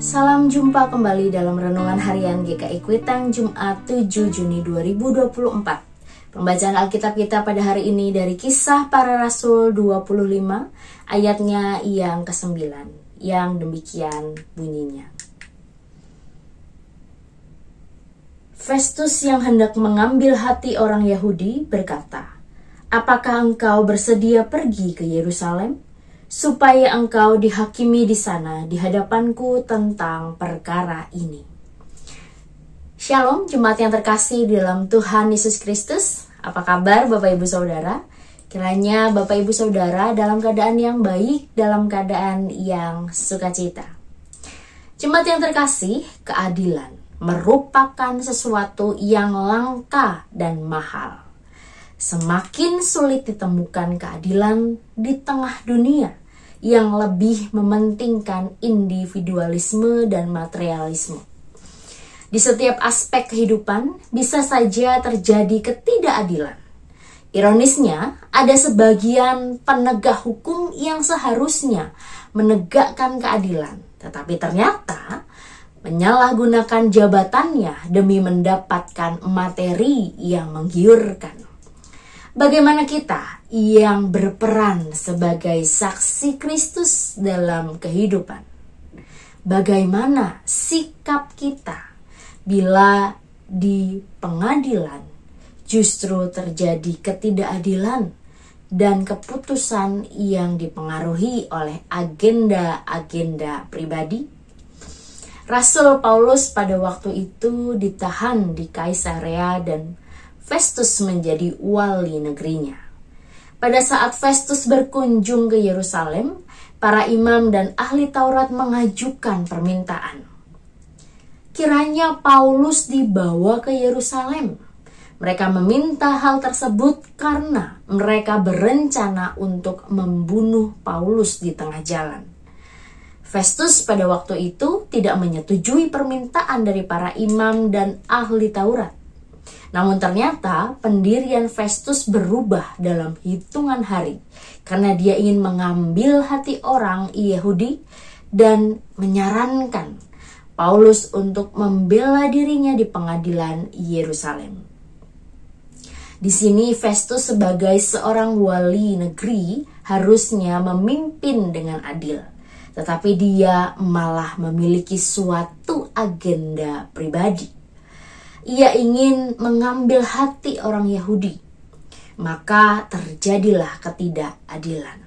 Salam jumpa kembali dalam Renungan Harian GKI Kuitang Jumat 7 Juni 2024. Pembacaan Alkitab kita pada hari ini dari Kisah Para Rasul 25 ayatnya yang ke-9 yang demikian bunyinya. Festus yang hendak mengambil hati orang Yahudi berkata, "Apakah engkau bersedia pergi ke Yerusalem, supaya engkau dihakimi di sana di hadapanku tentang perkara ini?" Shalom, jemaat yang terkasih di dalam Tuhan Yesus Kristus. Apa kabar Bapak Ibu Saudara? Kiranya Bapak Ibu Saudara dalam keadaan yang baik, dalam keadaan yang sukacita. Jemaat yang terkasih, keadilan merupakan sesuatu yang langka dan mahal. Semakin sulit ditemukan keadilan di tengah dunia yang lebih mementingkan individualisme dan materialisme. Di setiap aspek kehidupan bisa saja terjadi ketidakadilan. Ironisnya, ada sebagian penegak hukum yang seharusnya menegakkan keadilan, tetapi ternyata menyalahgunakan jabatannya demi mendapatkan materi yang menggiurkan. Bagaimana kita yang berperan sebagai saksi Kristus dalam kehidupan? Bagaimana sikap kita bila di pengadilan justru terjadi ketidakadilan dan keputusan yang dipengaruhi oleh agenda-agenda pribadi? Rasul Paulus pada waktu itu ditahan di Kaisarea dan Festus menjadi wali negerinya. Pada saat Festus berkunjung ke Yerusalem, para imam dan ahli Taurat mengajukan permintaan. Kiranya Paulus dibawa ke Yerusalem. Mereka meminta hal tersebut karena mereka berencana untuk membunuh Paulus di tengah jalan. Festus pada waktu itu tidak menyetujui permintaan dari para imam dan ahli Taurat. Namun ternyata pendirian Festus berubah dalam hitungan hari karena dia ingin mengambil hati orang Yahudi dan menyarankan Paulus untuk membela dirinya di pengadilan Yerusalem. Di sini Festus sebagai seorang wali negeri harusnya memimpin dengan adil. Tetapi dia malah memiliki suatu agenda pribadi. Ia ingin mengambil hati orang Yahudi. Maka terjadilah ketidakadilan.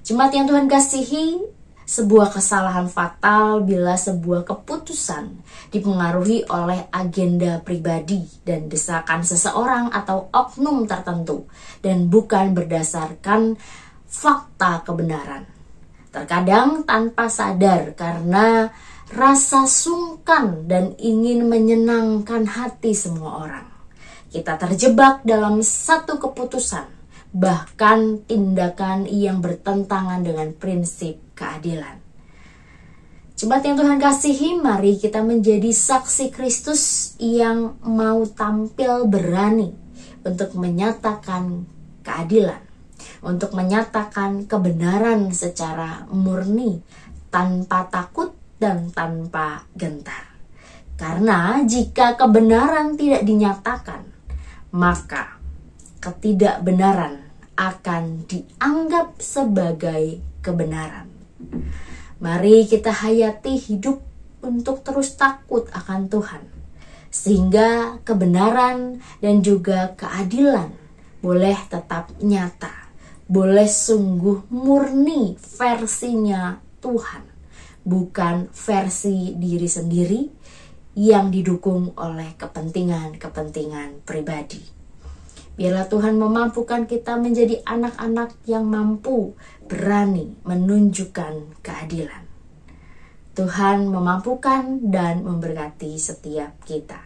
Jemaat yang Tuhan kasihi, sebuah kesalahan fatal bila sebuah keputusan dipengaruhi oleh agenda pribadi dan desakan seseorang atau oknum tertentu dan bukan berdasarkan fakta kebenaran. Terkadang tanpa sadar karena rasa sungkan dan ingin menyenangkan hati semua orang. Kita terjebak dalam satu keputusan, bahkan tindakan yang bertentangan dengan prinsip keadilan. Jemaat yang Tuhan kasihi, mari kita menjadi saksi Kristus yang mau tampil berani untuk menyatakan keadilan, untuk menyatakan kebenaran secara murni, tanpa takut dan tanpa gentar. Karena jika kebenaran tidak dinyatakan, maka ketidakbenaran akan dianggap sebagai kebenaran. Mari kita hayati hidup untuk terus takut akan Tuhan, sehingga kebenaran dan juga keadilan boleh tetap nyata, boleh sungguh murni versinya Tuhan, bukan versi diri sendiri yang didukung oleh kepentingan-kepentingan pribadi. Biarlah Tuhan memampukan kita menjadi anak-anak yang mampu berani menunjukkan keadilan. Tuhan memampukan dan memberkati setiap kita.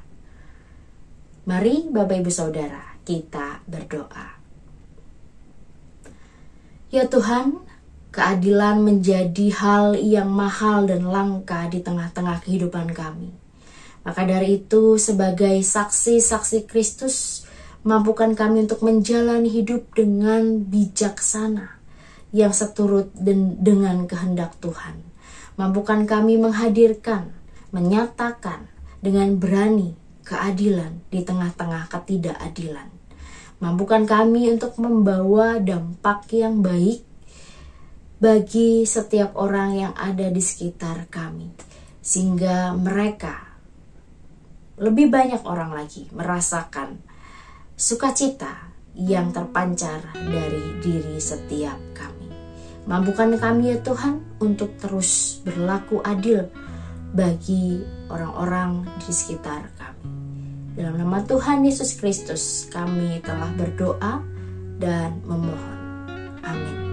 Mari Bapak Ibu Saudara, kita berdoa. Ya Tuhan, keadilan menjadi hal yang mahal dan langka di tengah-tengah kehidupan kami. Maka dari itu, sebagai saksi-saksi Kristus, mampukan kami untuk menjalani hidup dengan bijaksana, yang seturut dengan kehendak Tuhan. Mampukan kami menghadirkan, menyatakan dengan berani keadilan di tengah-tengah ketidakadilan. Mampukan kami untuk membawa dampak yang baik bagi setiap orang yang ada di sekitar kami, sehingga mereka, lebih banyak orang lagi, merasakan sukacita yang terpancar dari diri setiap kami. Mampukan kami ya Tuhan untuk terus berlaku adil bagi orang-orang di sekitar kami. Dalam nama Tuhan Yesus Kristus kami telah berdoa dan memohon. Amin.